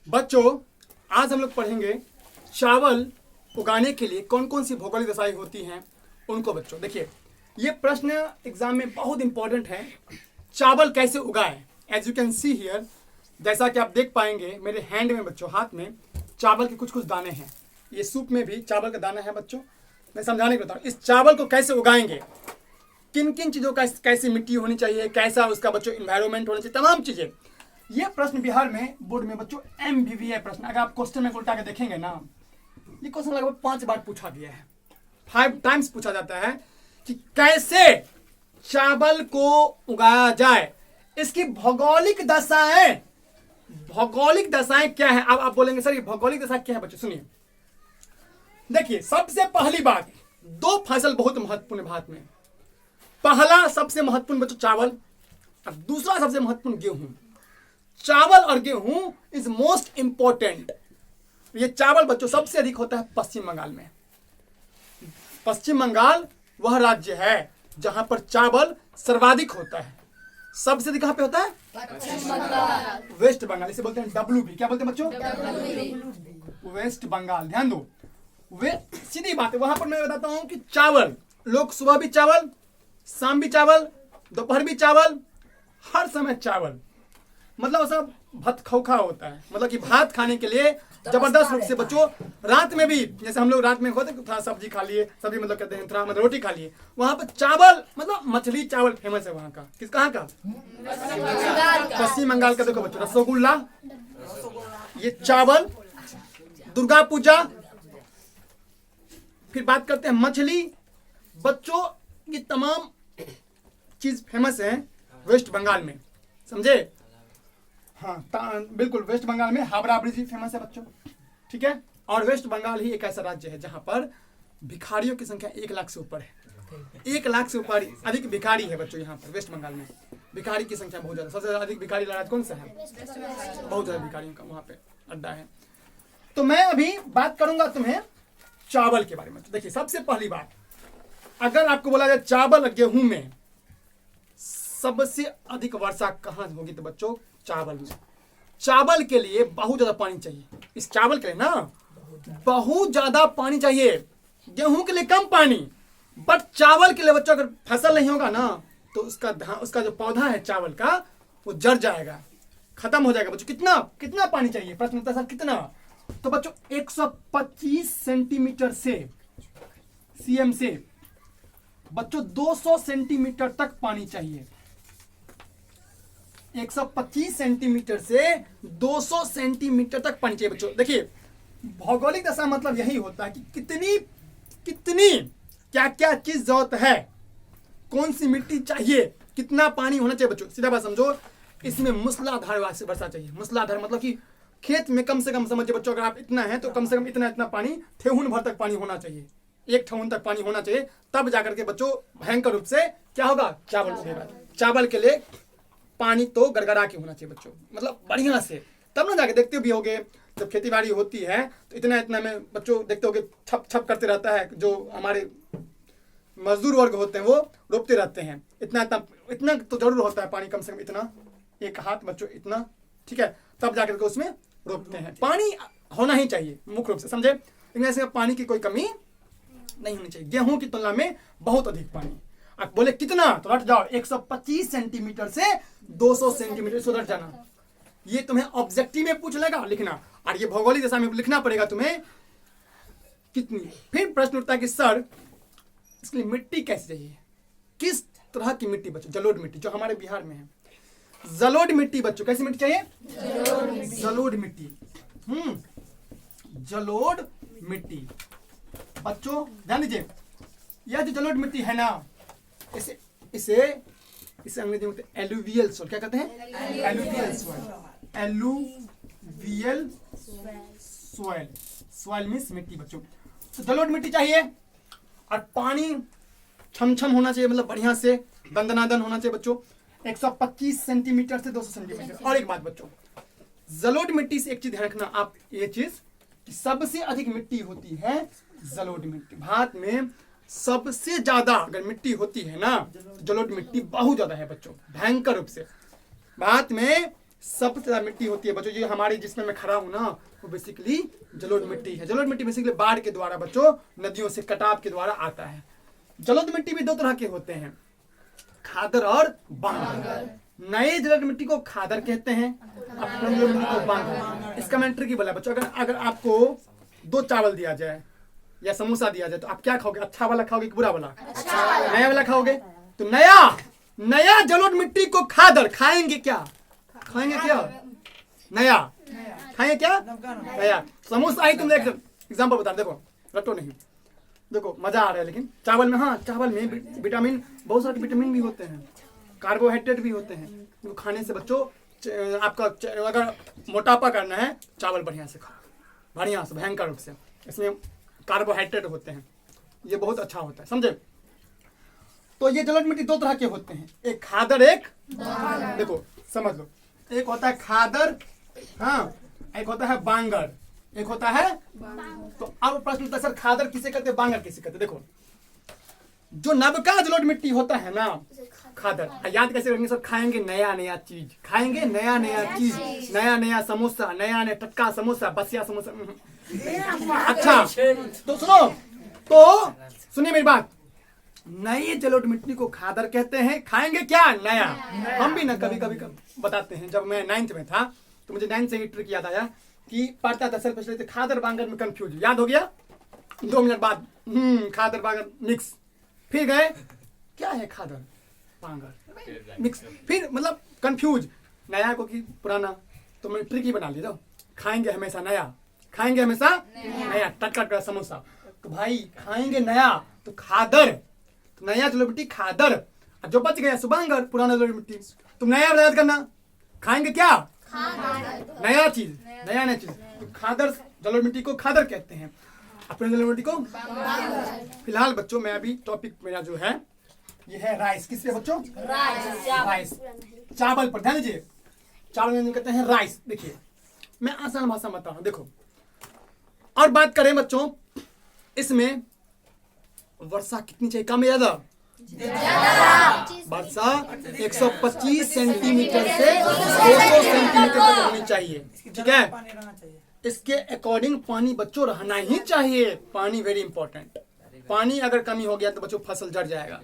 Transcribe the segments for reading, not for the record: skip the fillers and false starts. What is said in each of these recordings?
बच्चों, आज हम लोग पढ़ेंगे चावल उगाने के लिए कौन कौन सी भौगोलिक दशाएं होती हैं उनको। बच्चों देखिए, ये प्रश्न एग्जाम में बहुत इंपॉर्टेंट है। चावल कैसे उगाएं? As you can see here, जैसा कि आप देख पाएंगे मेरे हैंड में बच्चों, हाथ में चावल के कुछ कुछ दाने हैं। ये सूप में भी चावल का दाना है बच्चों। मैं समझाने को बताऊँ, इस चावल को कैसे उगाएंगे, किन किन चीज़ों का, कैसी मिट्टी होनी चाहिए, कैसा उसका बच्चों इन्वायरमेंट होना चाहिए, तमाम चीज़ें। ये प्रश्न बिहार में बोर्ड में बच्चों MBBA प्रश्न, अगर आप क्वेश्चन में उल्टा के देखेंगे ना, ये क्वेश्चन लगभग 5 बार पूछा गया है, 5 टाइम्स पूछा जाता है कि कैसे चावल को उगाया जाए, इसकी भौगोलिक दशाएं, भौगोलिक दशाएं क्या है। अब आप बोलेंगे सर ये भौगोलिक दशा क्या है बच्चों? सुनिए, देखिए सबसे पहली बात, 2 फसल बहुत महत्वपूर्ण भारत में। पहला सबसे महत्वपूर्ण बच्चों चावल, और दूसरा सबसे महत्वपूर्ण गेहूं। चावल और गेहूं इज मोस्ट इंपॉर्टेंट। ये चावल बच्चों सबसे अधिक होता है पश्चिम बंगाल में। पश्चिम बंगाल वह राज्य है जहां पर चावल सर्वाधिक होता है। सबसे अधिक कहां पे होता है? वेस्ट बंगाल, इसे बोलते हैं WB। क्या बोलते हैं बच्चों? वेस्ट बंगाल। ध्यान दो, वे सीधी बात है। वहां पर मैं बताता हूं कि चावल, लोग सुबह भी चावल, शाम भी चावल, दोपहर भी चावल, हर समय चावल, मतलब सब भात खोखा होता है। मतलब कि भात खाने के लिए जबरदस्त रूप से बच्चों, रात में भी जैसे हम लोग रात में होते थोड़ा सब्जी खा लिए, सब्जी मतलब कहते हैं थोड़ा मतलब रोटी खा लिए, वहां पर चावल मतलब मछली चावल फेमस है वहां का। किस कहाँ का? पश्चिम बंगाल का। देखो बच्चों, रसगुल्ला, ये चावल, दुर्गा पूजा, फिर बात करते हैं मछली। बच्चों ये तमाम चीज फेमस है वेस्ट बंगाल में, समझे? हाँ बिल्कुल, वेस्ट बंगाल में हावड़ा ब्रिज भी फेमस है बच्चों, ठीक है। और वेस्ट बंगाल ही एक ऐसा राज्य है जहां पर भिखारियों की संख्या 1 लाख से ऊपर है। 1 लाख से ऊपर अधिक भिखारी है बच्चों यहाँ पर वेस्ट बंगाल में। भिखारी की संख्या बहुत ज्यादा, सबसे अधिक भिखारी राज्य कौन सा है? बहुत ज्यादा भिखारियों का वहां पे अड्डा है। तो मैं अभी बात करूंगा तुम्हें चावल के बारे में। देखिए सबसे पहली बात, अगर आपको बोला जाए चावल और गेहूं में सबसे अधिक वर्षा कहां होगी, तो बच्चों चावल में। चावल के लिए बहुत ज्यादा पानी चाहिए। इस चावल के लिए ना बहुत ज्यादा पानी चाहिए। गेहूं के लिए कम पानी, बट चावल के लिए बच्चों अगर फसल नहीं होगा ना तो उसका जो पौधा है चावल का वो जड़ जाएगा, खत्म हो जाएगा। बच्चों कितना पानी चाहिए? प्रश्न होता है सर कितना? तो बच्चों 125 सेंटीमीटर से CM से बच्चों 200 सेंटीमीटर तक पानी चाहिए। 125 सेंटीमीटर से 200 सेंटीमीटर तक पानी चाहिए बच्चों। देखिए भौगोलिक दशा मतलब यही होता है कि कितनी क्या क्या चीज जरूरत है, कौन सी मिट्टी चाहिए, कितना पानी होना चाहिए बच्चों। सीधा बात समझो, इसमें मूसलाधार वर्षा चाहिए। मूसलाधार मतलब कि खेत में कम से कम, समझिए बच्चों, अगर आप इतना है तो कम से कम इतना पानी, ठेहुन भर तक पानी होना चाहिए, 1 ठेहुन तक पानी होना चाहिए। तब जाकर के बच्चों भयंकर रूप से क्या होगा? चावल उगेगा। चावल के लिए पानी तो गड़गड़ा के होना चाहिए बच्चों, मतलब बढ़िया से, तब ना जाके देखते भी होगे जब खेती बाड़ी होती है तो इतना में बच्चों देखते होगे छप छप करते रहता है। जो हमारे मजदूर वर्ग होते हैं वो रोपते रहते हैं। इतना तो जरूर होता है पानी, कम से कम इतना, 1 हाथ बच्चों इतना, ठीक है। तब जाकर के उसमें रोपते हैं। पानी होना ही चाहिए मुख्य रूप से, समझे? लेकिन ऐसे पानी की कोई कमी नहीं होनी चाहिए। गेहूं की तुलना में बहुत अधिक पानी। आप बोले कितना, तो रट जाओ, 125 सेंटीमीटर से 200 सेंटीमीटर से रट जाना। ये तुम्हें ऑब्जेक्टिव में पूछ लेगा लिखना, और ये भौगोलिक दशा में लिखना पड़ेगा तुम्हें कितनी। फिर प्रश्न उठता है कि सर इसके लिए मिट्टी कैसे चाहिए, किस तरह की मिट्टी बच्चों? जलोढ़ मिट्टी, जो हमारे बिहार में है। जलोढ़ मिट्टी बच्चों, कैसी मिट्टी चाहिए? जलोढ़ मिट्टी। जलोढ़ मिट्टी बच्चों ध्यान दीजिए, यह जो जलोढ़ मिट्टी है ना, इसे अंग्रेजी में एलुवियल सोइल, क्या कहते हैं? Alluvial soil. Alluvial soil, soil means मिट्टी बच्चों। तो जलोढ़ मिट्टी चाहिए और पानी छमछम होना चाहिए, मतलब बढ़िया से दंदनादन होना चाहिए बच्चों। 125 सेंटीमीटर से 200 सेंटीमीटर। और एक बात बच्चों, जलोढ़ मिट्टी से एक चीज ध्यान रखना आप, ये चीज कि सबसे अधिक मिट्टी होती है जलोढ़ मिट्टी। भारत में सबसे ज्यादा अगर मिट्टी होती है ना, जलोढ़ मिट्टी बहुत ज्यादा है बच्चों, भयंकर रूप से। भारत में सबसे ज्यादा मिट्टी होती है बच्चों, जो हमारे जिसमें मैं खड़ा हूँ ना, वो बेसिकली जलोढ़ मिट्टी है। जलोढ़ मिट्टी बेसिकली बाढ़ के द्वारा बच्चों, नदियों से कटाव के द्वारा आता है। जलोढ़ मिट्टी भी दो तरह के होते हैं, खादर और बांगर। नए जलोढ़ मिट्टी को खादर कहते हैं, पुराने जलोढ़ मिट्टी को बांगर। इसका मैंने ट्रिक बोला बच्चों, अगर आपको 2 चावल दिया जाए या समोसा दिया जाए तो आप क्या खाओगे? अच्छा वाला खाओगे कि बुरा वाला? नया वाला खाओगे। तो नया जलोढ़ मिट्टी को खादर खाएंगे क्या? खाएंगे क्या? नया खाएंगे क्या? नया। समोसा ही तुम देख एग्जाम्पल बता, देखो रटो नहीं, देखो मजा आ रहा है। लेकिन चावल में, हाँ चावल में विटामिन, बहुत सारे विटामिन भी होते हैं, कार्बोहाइड्रेट भी होते हैं। तो खाने से बच्चों आपका अगर मोटापा करना है, चावल बढ़िया से खाओ, बढ़िया से भयंकर रूप से। इसमें कार्बोहाइड्रेट होते हैं, ये बहुत अच्छा होता है, समझे? तो ये जलोढ़ मिट्टी 2 तरह के होते हैं, एक खादर, एक देखो समझ लो, एक होता है खादर, हाँ, एक होता है बांगर, एक होता है। तो अब प्रश्न उठता है, सर खादर किसे कहते हैं, बांगर किसे कहते हैं? देखो जो नवका जलोढ़ मिट्टी होता है ना, खादर, याद कैसे रखेंगे सर? खाएंगे नया नया चीज, खाएंगे नया नया चीज, नया नया समोसा, नया नया टटका समोसा, बसिया समोसा। अच्छा तो सुनिए मेरी बात, नए जलोढ़ मिट्टी को खादर कहते हैं, खाएंगे क्या? नया। हम भी ना कभी कभी बताते हैं, जब मैं 9th में था तो मुझे 9th से ही ट्रिक याद आया कि पढ़ता था सर पहले खादर बांगर में कंफ्यूज, याद हो गया 2 मिनट बाद, खादर बांगर मिक्स, फिर गए क्या है खादर बांगर मिक्स, फिर मतलब कंफ्यूज, नया को कि पुराना। तो मैं ट्रिक ही बना लिया, खाएंगे हमेशा नया, खाएंगे हमेशा नया, टटका समोसा। तो भाई खाएंगे नया तो खादर, तो नया जलोढ़ मिट्टी खादर, जो बच गया सुबांगर, पुराना जलोढ़ मिट्टी। तुम नया याद करना, खाएंगे क्या? नया चीज, नया नया चीज। तो खादर जलोढ़ मिट्टी को खादर कहते हैं, अपने जलोढ़ मिट्टी को बांगर। फिलहाल बच्चों मैं अभी टॉपिक मेरा जो है ये है राइस। किस पे बच्चों? राइस, चावल पर ध्यान दीजिए। चावल कहते हैं राइस। देखिए मैं आसान भाषा में बता रहा हूं, देखो। और बात करें बच्चों, इसमें वर्षा कितनी चाहिए, कम या ज्यादा? वर्षा 125 सेंटीमीटर से 200 सेंटीमीटर तक होनी चाहिए, ठीक है? इसके अकॉर्डिंग पानी बच्चों रहना ही चाहिए। पानी वेरी इंपॉर्टेंट। पानी अगर कमी हो गया तो बच्चों फसल जड़ जाएगा।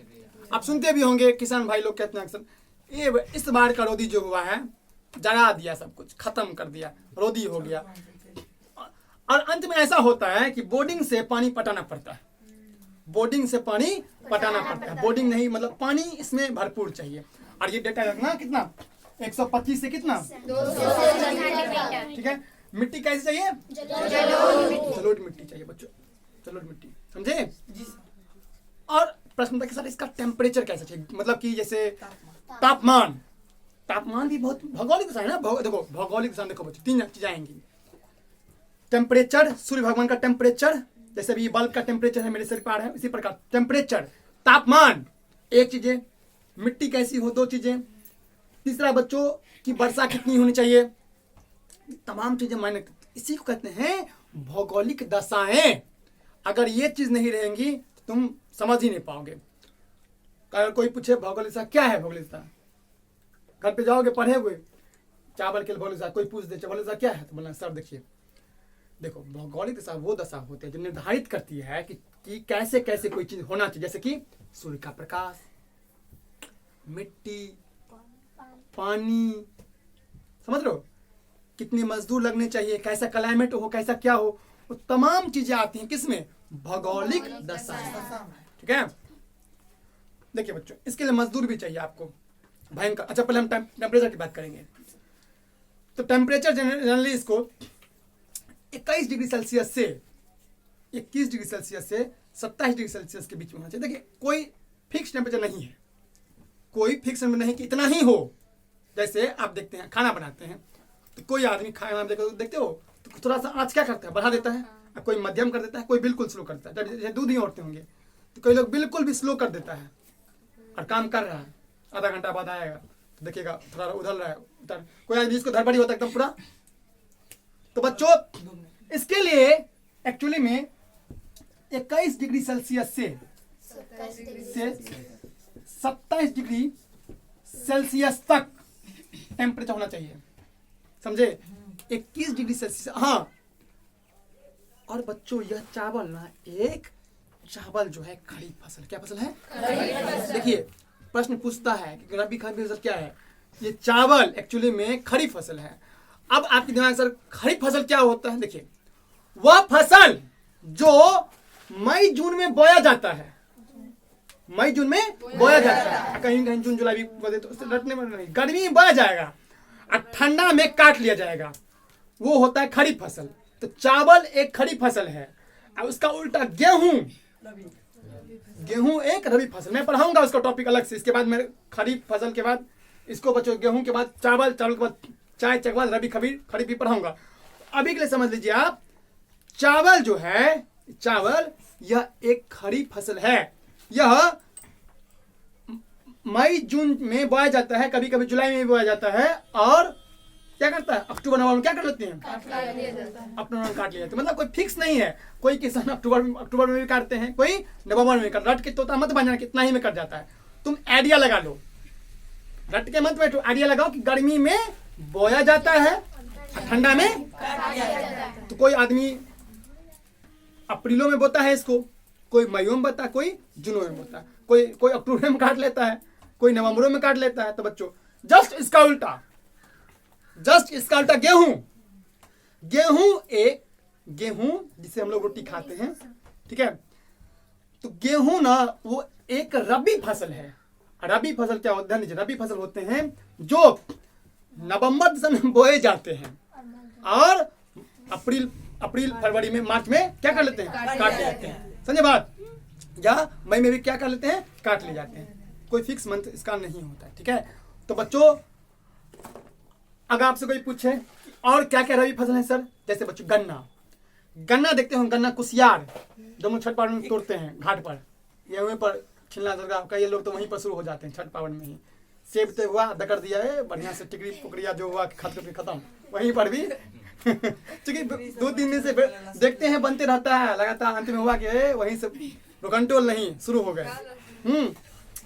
आप सुनते भी होंगे किसान भाई लोग कहते हैं अक्सर, ये इस बार का रोदी जो हुआ है जला दिया, सब कुछ खत्म कर दिया, रोदी हो गया। और अंत में ऐसा होता है कि बोर्डिंग से पानी पटाना पड़ता है, बोर्डिंग से पानी पटाना पड़ता है। बोर्डिंग नहीं मतलब पानी इसमें भरपूर चाहिए। और ये डेटा रखना कितना, 125 से कितना, 200, ठीक है? मिट्टी कैसी चाहिए? जलोढ़ मिट्टी चाहिए बच्चों, जलोढ़ मिट्टी, समझे? और प्रश्न था कि सर इसका टेम्परेचर कैसा चाहिए, मतलब कि जैसे तापमान, तापमान भी बहुत भौगोलिक दिशा है ना। देखो भौगोलिक दिशा देखो बच्चों, 3 चीजें आएंगी। टेम्परेचर, सूर्य भगवान का टेम्परेचर, जैसे भी बल्ब का टेम्परेचर है मेरे सिर पर है, इसी प्रकार टेम्परेचर, तापमान, एक चीजें, मिट्टी कैसी हो, 2 चीजें, तीसरा बच्चों की वर्षा कितनी होनी चाहिए, तमाम चीजें मायने, इसी को कहते हैं भौगोलिक दशाएं। अगर ये चीज नहीं रहेंगी तो तुम समझ ही नहीं पाओगे। अगर कोई पूछे भौगोलिक दशा क्या है, भौगोलिक दशा घर पे जाओगे पढ़े हुए, चावल के भौगोलिक दशा, कोई पूछ दे भौगोलिक दशा क्या है तो बोलना सर देखिए, देखो भौगोलिक दशा वो दशा होती है जो निर्धारित करती है कि कैसे कैसे कोई चीज होना चाहिए, जैसे कि सूर्य का प्रकाश, मिट्टी, पानी, समझ लो, कितने मजदूर लगने चाहिए, कैसा क्लाइमेट हो, कैसा क्या हो, वो तमाम चीजें आती हैं किसमें, भौगोलिक दशा, ठीक है? देखिए बच्चों, इसके लिए मजदूर भी चाहिए आपको भयंकर। अच्छा पहले हम टेम्परेचर की बात करेंगे। तो टेम्परेचर जनरली इसको 21 डिग्री सेल्सियस से 21 डिग्री सेल्सियस से 27 डिग्री सेल्सियस के बीच में होना चाहिए। देखिए कोई फिक्स टेम्परेचर नहीं है, कोई फिक्स नहीं कि इतना ही हो। जैसे आप देखते हैं खाना बनाते हैं तो कोई आदमी खाना देखते हो तो थोड़ा सा आँच क्या करता है, बढ़ा देता है, कोई मध्यम कर देता है, कोई बिल्कुल स्लो कर देता है। जैसे दूध ही औरते होंगे तो कोई लोग बिल्कुल भी स्लो कर देता है और काम कर रहा है, आधा घंटा बाद आएगा तो देखिएगा थोड़ा उधर रहा है उधर, कोई आदमी जिसको धड़बड़ी होता है एकदम पूरा। तो बच्चों इसके लिए एक्चुअली में 21 डिग्री सेल्सियस से 27 डिग्री सेल्सियस तक टेम्परेचर होना चाहिए। समझे? 21 डिग्री सेल्सियस। हाँ, और बच्चों यह चावल ना, एक चावल जो है खरीफ फसल, क्या फसल है? देखिए प्रश्न पूछता है कि रबी खरीफ फसल क्या है। ये चावल एक्चुअली में खरीफ फसल है। अब आपके दिमाग सर खरीफ फसल क्या होता है? देखिए वह फसल जो मई जून में बोया जाता है, मई जून में बोया जाता है, कहीं कहीं जून जुलाई भी बोले तो रटने में नहीं, गर्मी में बोया जाएगा और ठंडा में काट लिया जाएगा, वो होता है खरीफ फसल। तो चावल एक खरीफ फसल है। अब उसका उल्टा गेहूं, गेहूं एक रबी फसल। मैं पढ़ाऊंगा उसका टॉपिक अलग से। इसके बाद मैं खरीफ फसल के बाद इसको बच्चों गेहूं के बाद चावल, चावल के बाद चाय, चाय के बाद रबी खरीफ भी पढ़ाऊंगा। अभी के लिए समझ लीजिए आप, चावल जो है, चावल यह एक खरीफ फसल है। यह मई जून में बोया जाता है, कभी कभी जुलाई में भी बोया जाता है, और क्या करता है अक्टूबर नवंबर में क्या कर लेते हैं, अक्टूबर में काट लिया जाता है। मतलब कोई फिक्स नहीं है, कोई किसान अक्टूबर में भी काटते हैं, कोई नवंबर में रट के तोता मत बना कितना ही में कट जाता है। तुम आइडिया लगा लो, रट के मत बैठो, आइडिया लगाओ कि गर्मी में बोया जाता है, ठंडा में। तो कोई आदमी अप्रैलों में बोता है इसको, कोई मई में बोता है, कोई जून में बोता है, कोई अक्टूबर में काट लेता है, कोई नवंबर में काट लेता है। तो बच्चों जस्ट इसका उल्टा गेहूं जिसे हम लोग रोटी खाते हैं, ठीक है। तो गेहूं ना वो एक रबी फसल है। रबी फसल क्या होता है? रबी फसल होते हैं जो नवंबर दिसंबर में बोए जाते हैं और अप्रैल फरवरी में मार्च में क्या कर लेते हैं, काट लेते हैं। समझे बात? या मई में भी क्या कर लेते हैं, काट ले जाते हैं। कोई फिक्स मंथ इसका नहीं होता है, ठीक है। तो बच्चों अगर आपसे कोई पूछे और क्या क्या रबी फसल है सर, जैसे बच्चों गन्ना देखते हो, गन्ना कुसियार दोनों छठ पावन में तोड़ते हैं घाट पर, ये वहीं पर छिलना दरगाह का, ये लोग तो वहीं पर शुरू हो जाते हैं छठ पावन में ही। सेब तो हुआ दकर दिया है बढ़िया से, टिकरी पुकरिया जो हुआ खत्म वहीं पर भी क्योंकि 2-3 दिन से देखते हैं बनते रहता है लगातार, अंत में हुआ कि वहीं से कंट्रोल नहीं शुरू हो गए।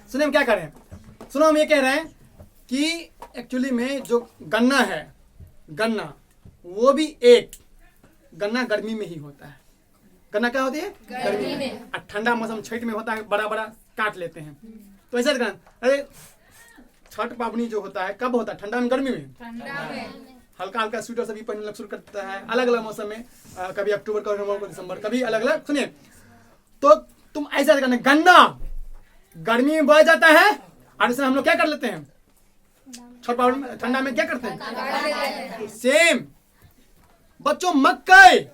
सुने हम क्या कह रहे हैं, सुनो हम ये कह रहे हैं कि एक्चुअली में जो गन्ना है, गन्ना वो भी एक गन्ना गर्मी में ही होता है। गन्ना क्या होती है, गर्मी में। ठंडा मौसम छठ में होता है, बड़ा बड़ा काट लेते हैं। तो ऐसा अरे छठ पावनी जो होता है कब होता है, ठंडा में गर्मी में? ठंडा में। हल्का हल्का स्वेटर सभी पहनना शुरू करता है अलग अलग मौसम में, कभी अक्टूबर, कभी नवंबर, दिसंबर, कभी अलग अलग। सुनिए तो तुम ऐसा करना, गन्ना गर्मी में बोया जाता है और इसमें हम लोग क्या कर लेते हैं, छठ पावन ठंडा में क्या करते हैं, सेम। बच्चों मकई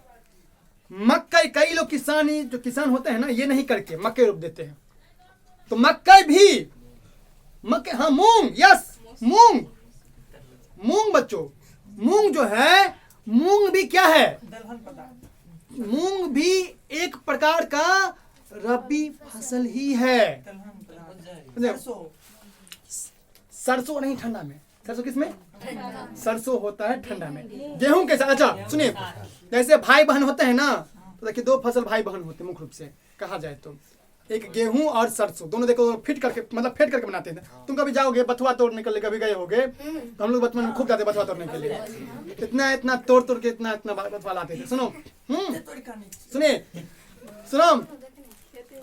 कई लोग किसान होते हैं ना, ये नहीं करके मकई रोप देते हैं। तो मकई भी हाँ, मूंग, यस मूंग बच्चों, मूंग जो है, मूंग भी क्या है, मूंग भी एक प्रकार का रबी फसल ही है। सरसों नहीं ठंडा में, सरसों किसमें, सरसों होता है ठंडा में। गेहूं के साथ, अच्छा सुनिए, जैसे भाई बहन होते हैं ना, तो देखिए 2 फसल भाई बहन होते हैं मुख्य रूप से कहा जाए तो, एक गेहूं और सरसों, दोनों देखो फेंट करके बनाते हैं। तुम कभी जाओगे बथुआ तोड़ने के लिए, कभी गए होगे तो हम लोग बचपन में खूब जाते बथुआ तोड़ने के लिए, इतना तोड़ के इतना बथुआ लाते थे।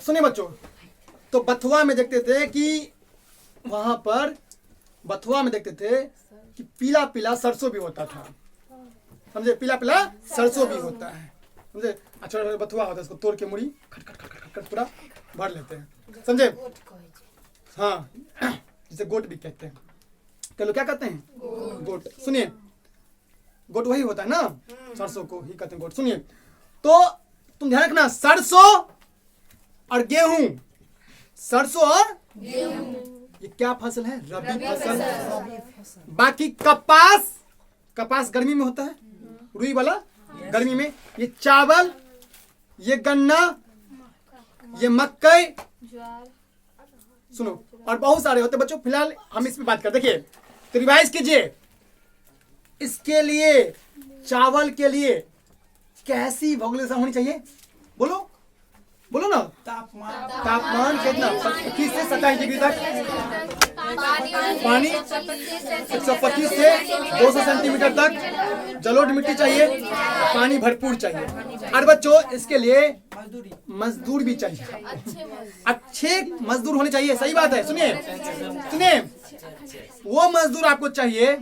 सुनिए बच्चों, तो बथुआ में देखते थे कि वहां पर बथुआ में देखते थे कि पीला पीला सरसों भी होता था, समझे, पीला पीला सरसों भी होता है, समझे। अच्छा बथुआ होता है, उसको तोड़ के मुड़ी खट पूरा भर लेते हैं, समझे। हाँ जिसे गोट भी कहते हैं, कई लोग क्या कहते हैं, गोट। सुनिए गोट वही होता है ना, सरसों को ही कहते हैं गोट। सुनिए तो तुम ध्यान रखना, सरसों और गेहूं, सरसों और गेहूं ये क्या फसल है, रबी फसल। बाकी कपास गर्मी में होता है, रुई वाला गर्मी में। ये चावल, ये गन्ना, ये मकई, सुनो और बहुत सारे होते हैं बच्चों। फिलहाल हम इस पे बात करते, देखिए तो रिवाइज कीजिए, इसके लिए चावल के लिए कैसी भौगोलिक होनी चाहिए, बोलो ना, तापमान कितना, 21 से 27 डिग्री तक, पानी 125 से 200 सेंटीमीटर तक जलोढ़ मिट्टी चाहिए, पानी भरपूर चाहिए। और बच्चों इसके लिए मजदूर भी चाहिए, अच्छे मजदूर होने चाहिए। सही बात है, सुनिए सुनिए, वो मजदूर आपको चाहिए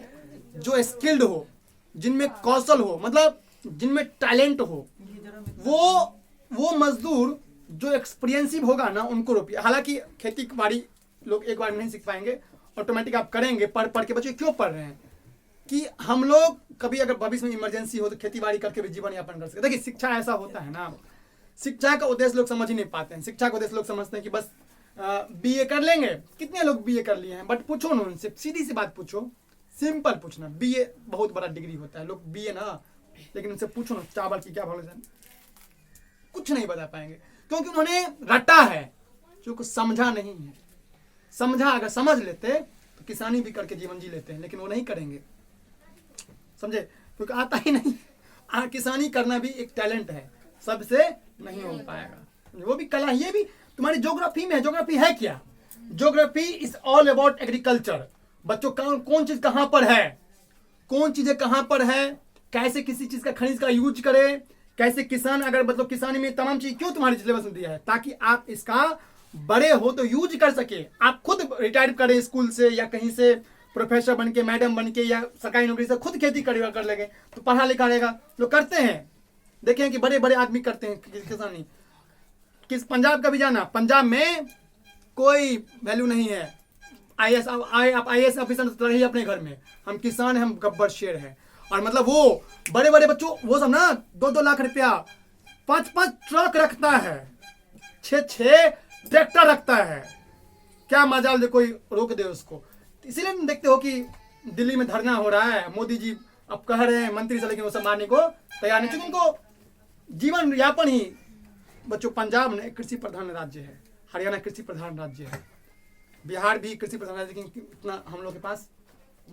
जो स्किल्ड हो, जिनमें कौशल हो, मतलब जिनमें टैलेंट हो। वो मजदूर जो एक्सपीरियंसिव होगा ना, उनको रोपिए। हालांकि खेती बाड़ी लोग एक बार नहीं सीख पाएंगे, ऑटोमेटिक आप करेंगे। पढ़ के बच्चे क्यों पढ़ रहे हैं कि हम लोग कभी अगर भविष्य में इमरजेंसी हो तो खेती बाड़ी करके भी जीवन यापन कर सकते। देखिए शिक्षा ऐसा होता है ना, शिक्षा का उद्देश्य लोग समझ ही नहीं पाते हैं। शिक्षा का उद्देश्य लोग समझते हैं कि बस बीए कर लेंगे। कितने लोग बीए कर लिए हैं, बट पूछो ना उनसे, सीधी सी बात पूछो, सिंपल पूछना। बीए बहुत बड़ा डिग्री होता है, लोग बीए ना, लेकिन उनसे पूछो ना चावल की क्या भाव, कुछ नहीं बता पाएंगे, क्योंकि उन्होंने रटा है जो कुछ समझा नहीं है। समझा, अगर समझ लेते तो किसानी भी करके जीवन जी लेते हैं, लेकिन वो नहीं करेंगे, समझे, क्योंकि आता ही नहीं। किसानी करना भी एक टैलेंट है, सबसे नहीं हो पाएगा। वो भी कला, ये भी तुम्हारी ज्योग्राफी में है। ज्योग्राफी है क्या? Geography is all about agriculture. बच्चों कौन चीज कहां पर है, कौन चीजें कहां पर है, कैसे किसी चीज का खनिज का यूज करे, कैसे किसान, अगर मतलब किसानी में तमाम चीज क्यों तुम्हारे सिलेबस में दिया है, ताकि आप इसका बड़े हो तो यूज कर सके। आप खुद रिटायर करें स्कूल से या कहीं से प्रोफेसर बन के, मैडम बन के या सरकारी नौकरी से, खुद खेती कर लगे तो पढ़ा लिखा रहेगा। लोग करते हैं, देखें कि बड़े बड़े आदमी करते हैं किसानी। किस पंजाब का भी जाना, पंजाब में कोई वैल्यू नहीं है। आप आईएएस ऑफिसर तो रहिए अपने घर में, हम किसान हैं, हम गब्बर शेर हैं। और मतलब वो बड़े बड़े बच्चों, वो सब ना 2-2 लाख रुपया, 5-5 ट्रक रखता है, 6-6 ट्रैक्टर रखता है। क्या मजाल दे कोई रोक दे उसको। इसीलिए देखते हो कि दिल्ली में धरना हो रहा है, मोदी जी अब कह रहे हैं मंत्री से, लेकिन वो सब मारने को तैयार नहीं, क्योंकि उनको जीवन यापन ही। बच्चों पंजाब ने कृषि प्रधान राज्य है, हरियाणा कृषि प्रधान राज्य है, बिहार भी कृषि प्रधान राज्य, लेकिन इतना हम लोग के पास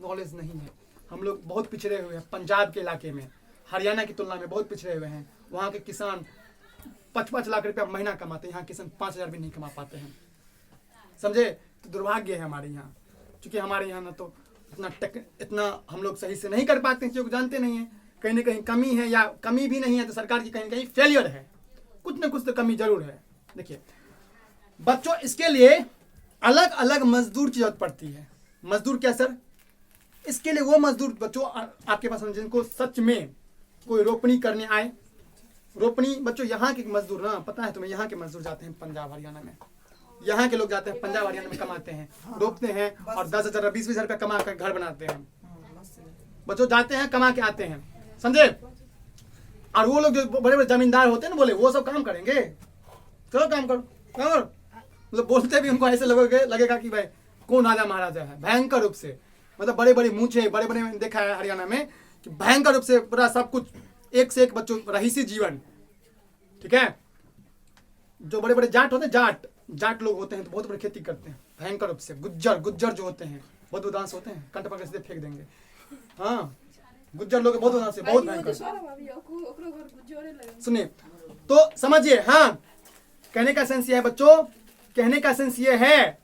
नॉलेज नहीं है। हम लोग बहुत पिछड़े हुए हैं पंजाब के इलाके में, हरियाणा की तुलना में बहुत पिछड़े हुए हैं। वहाँ के किसान 5-5 लाख रुपया महीना कमाते हैं, यहाँ किसान 5,000 भी नहीं कमा पाते हैं, समझे। तो दुर्भाग्य है हमारे यहाँ, क्योंकि हमारे यहाँ ना तो इतना हम लोग सही से नहीं कर पाते हैं, क्योंकि जानते नहीं है, कहीं ना कहीं कमी है, या कमी भी नहीं है तो सरकार की कहीं ना कहीं फेलियर है, कुछ ना कुछ तो कमी जरूर है। देखिए बच्चों, इसके लिए अलग अलग मजदूर की जरूरत पड़ती है। मजदूर क्या सर? इसके लिए वो मजदूर बच्चों आपके पास जिनको सच में कोई रोपनी करने आए। रोपनी बच्चों यहाँ के मजदूर ना, पता है तुम्हें, यहाँ के मजदूर जाते हैं पंजाब हरियाणा में, यहाँ के लोग जाते हैं पंजाब हरियाणा में, कमाते हैं, रोपते हैं और 10,000 20,000 रुपया कमा कर घर बनाते हैं। बच्चों जाते हैं, कमा के आते हैं, समझे। और वो लोग जो बड़े बड़े जमींदार होते हैं ना, बोले वो सब काम करेंगे, चलो काम करो, मतलब बोलते भी उनको ऐसे लगेगा कि भाई कौन राजा महाराजा है, भयंकर रूप से। मतलब बड़े बड़े मूंछे, बड़े बड़े देखा है हरियाणा में कि भयंकर रूप से पूरा सब कुछ एक से एक बच्चों रहीसी जीवन, ठीक है। जो बड़े बड़े जाट होते हैं, जाट लोग होते हैं तो बहुत बड़ी खेती करते हैं भयंकर रूप से। गुज्जर जो होते हैं बहुत उदास होते हैं, कंठ पकड़ से फेंक देंगे। हाँ, गुज्जर लोग बहुत उदास है, बहुत भयंकर। सुनिए तो समझिए, हाँ, कहने का सेंस ये है बच्चों, कहने का सेंस ये है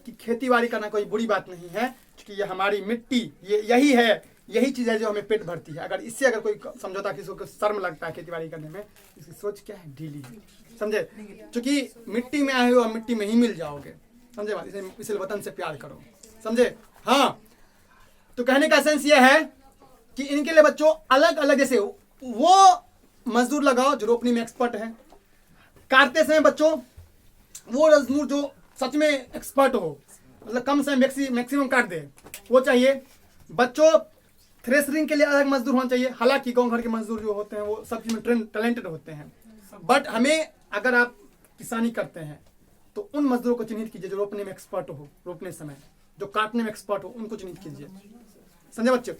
कि खेती बाड़ी करना कोई बुरी बात नहीं है, क्योंकि ये हमारी मिट्टी, ये यही है, यही चीज है जो हमें पेट भरती है। अगर इससे अगर कोई समझौता, किसी को शर्म लगता है खेती बाड़ी करने में, इसकी सोच क्या है, ढीली है, समझे। क्योंकि मिट्टी में आए हो और मिट्टी में ही मिल जाओगे, समझे बात। इसलिए वतन से प्यार करो, समझे। हाँ, तो कहने का सेंस ये है कि इनके लिए बच्चों अलग अलग, जैसे वो मजदूर लगाओ जो रोपनी में एक्सपर्ट है, काटते समय बच्चों वो मजदूर जो सच में एक्सपर्ट हो, मतलब कम समय मैक्सिमम काट दे, वो चाहिए। बच्चों थ्रेसरिंग के लिए अलग मजदूर होना चाहिए। हालांकि गांव घर के मजदूर जो होते हैं वो सब चीज में टैलेंटेड होते हैं, बट हमें अगर आप किसानी करते हैं तो उन मजदूरों को चिन्हित कीजिए जो रोपने में एक्सपर्ट हो, रोपने समय जो काटने में एक्सपर्ट हो, उनको चिन्हित कीजिए, समझे बच्चे।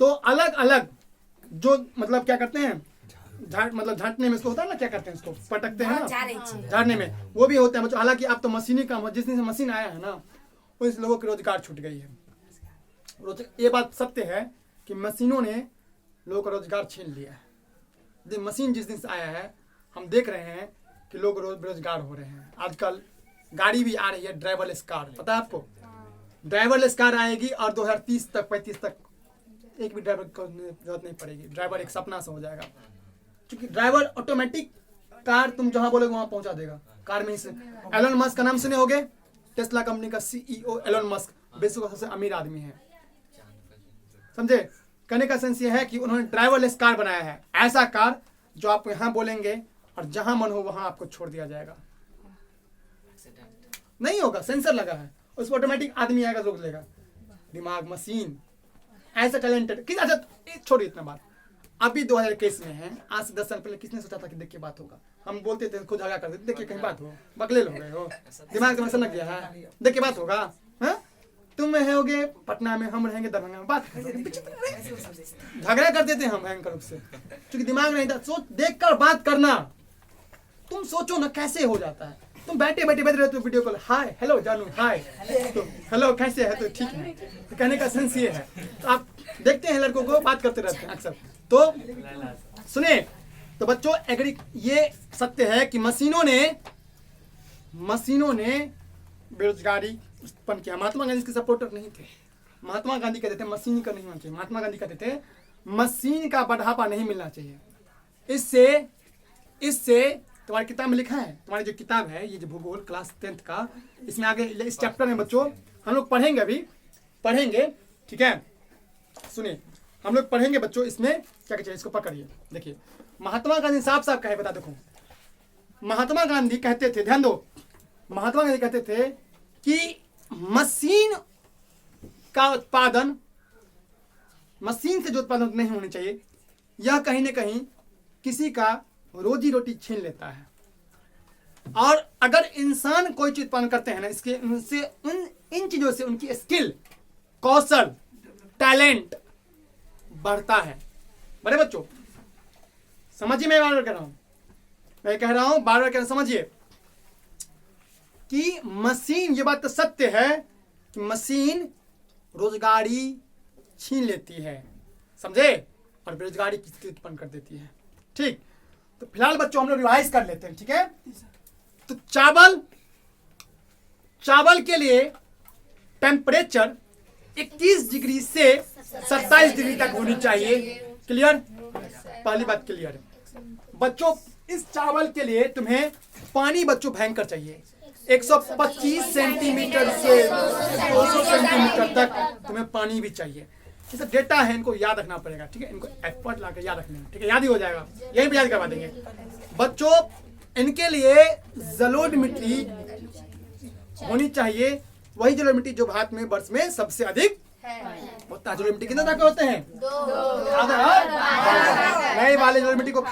तो अलग अलग जो मतलब क्या करते हैं, मतलब झांटने में इसको होता है ना, क्या करते हैं इसको, पटकते हैं ना, झाड़ने में, वो भी होते हैं बच्चों। हालांकि आप तो मशीनी काम, जिस दिन से मशीन आया है ना, उस लोगों के रोजगार छूट गई है। ये बात सत्य है कि मशीनों ने लोगों का रोजगार छीन लिया है। मशीन जिस दिन से आया है, हम देख रहे हैं कि लोग बेरोजगार हो रहे हैं। आजकल गाड़ी भी आ रही है ड्राइवरलेस कार, पता है आपको, ड्राइवरलेस कार आएगी और 2030 तक 35 तक एक भी ड्राइवर को जरूरत नहीं पड़ेगी। ड्राइवर एक सपना से हो जाएगा, क्योंकि ड्राइवर ऑटोमेटिक कार तुम जहां बोलोगे वहां पहुंचा देगा। कार में ही से एलन मस्क का नाम सुने होगे, टेस्ला कंपनी का सीईओ एलन मस्क विश्व का सबसे अमीर आदमी है, समझे। कहने का सेंस ये है कि उन्होंने ड्राइवरलेस कार बनाया है, ऐसा कार जो आप यहाँ बोलेंगे और जहां मन हो वहां आपको छोड़ दिया जाएगा, नहीं होगा, सेंसर लगा है, उस पर ऑटोमेटिक आदमी आएगा रोक लेगा। दिमाग, मशीन, ऐसा टैलेंटेड किस। अच्छा छोड़िए इतना बात, अभी 2021 में है, आज से 10 साल पहले किसने सोचा था कि देखिए बात होगा। हम बोलते थे, खुद झगड़ा करते थे, देखिए कहीं बात हो, बकलेल हो गए हो, दिमाग में समझ गया है, देखिए बात होगा। हाँ, तुम रहोगे पटना में, हम रहेंगे दरभंगा में, बात झगड़ा करते थे हम भयंकर रूप से, क्योंकि दिमाग नहीं था। सोच देख कर बात करना, तुम सोचो ना कैसे हो जाता है। तुम बैठे रहते हो वीडियो कॉल, हाय हेलो जानू, हाय तो हेलो कैसे है, तो ठीक है, तो कहने का सेंस ये है। तो आप देखते हैं लड़कों को बात करते रहते हैं अक्सर। तो सुने, तो बच्चों एग्री, ये सत्य है कि मशीनों ने बेरोजगारी उत्पन्न किया। महात्मा गांधी इसके सपोर्टर नहीं थे। महात्मा गांधी कहते थे मशीन का नहीं होना चाहिए, महात्मा गांधी कहते थे मशीन का बढ़ावा नहीं मिलना चाहिए। इससे तुम्हारी किताब में लिखा है, तुम्हारी जो किताब है ये जो भूगोल क्लास 10th का, इसमें आगे इस चैप्टर में बच्चों हम लोग पढ़ेंगे, अभी पढ़ेंगे, ठीक है। सुनिए, हम लोग पढ़ेंगे बच्चों, इसमें क्या कहते हैं, इसको पकड़िए। देखिए महात्मा गांधी साफ साफ कहे, बता देखो, महात्मा गांधी कहते थे, ध्यान दो, महात्मा गांधी कहते थे कि मशीन का उत्पादन, मशीन से जो उत्पादन नहीं होनी चाहिए, यह कहीं ना कहीं किसी का रोजी रोटी छीन लेता है। और अगर इंसान कोई चीज उत्पन्न करते हैं ना, इसके उनसे इन चीजों से उनकी स्किल, कौशल, टैलेंट बढ़ता है। बड़े बच्चों समझिए, मैं बार बार कह रहा हूं, बार बार कह रहा हूं, समझिए कि मशीन, ये बात तो सत्य है कि मशीन रोजगारी छीन लेती है, समझे, और बेरोजगारी की स्थिति उत्पन्न कर देती है। ठीक, तो फिलहाल बच्चों हम लोग रिवाइज कर लेते हैं, ठीक है। तो चावल के लिए टेम्परेचर 21 डिग्री से 27 डिग्री तक होनी चाहिए। क्लियर, पहली बात क्लियर है बच्चों। इस चावल के लिए तुम्हें पानी बच्चों भयंकर चाहिए, 125 सेंटीमीटर से 200 सेंटीमीटर तक तुम्हें पानी भी चाहिए। ये सब डेटा है, इनको याद रखना पड़ेगा, ठीक है, इनको एक्सपर्ट लाकर याद रखना, ठीक है, याद ही हो जाएगा, यही भी याद करवा देंगे बच्चों। इनके लिए जलोढ़ मिट्टी होनी चाहिए, वही जलोढ़ मिट्टी जो भारत में वर्ष में सबसे अधिक होता है। जलोढ़ मिट्टी कितने तरह के होते हैं? 2। नए वाले जलोढ़ मिट्टी को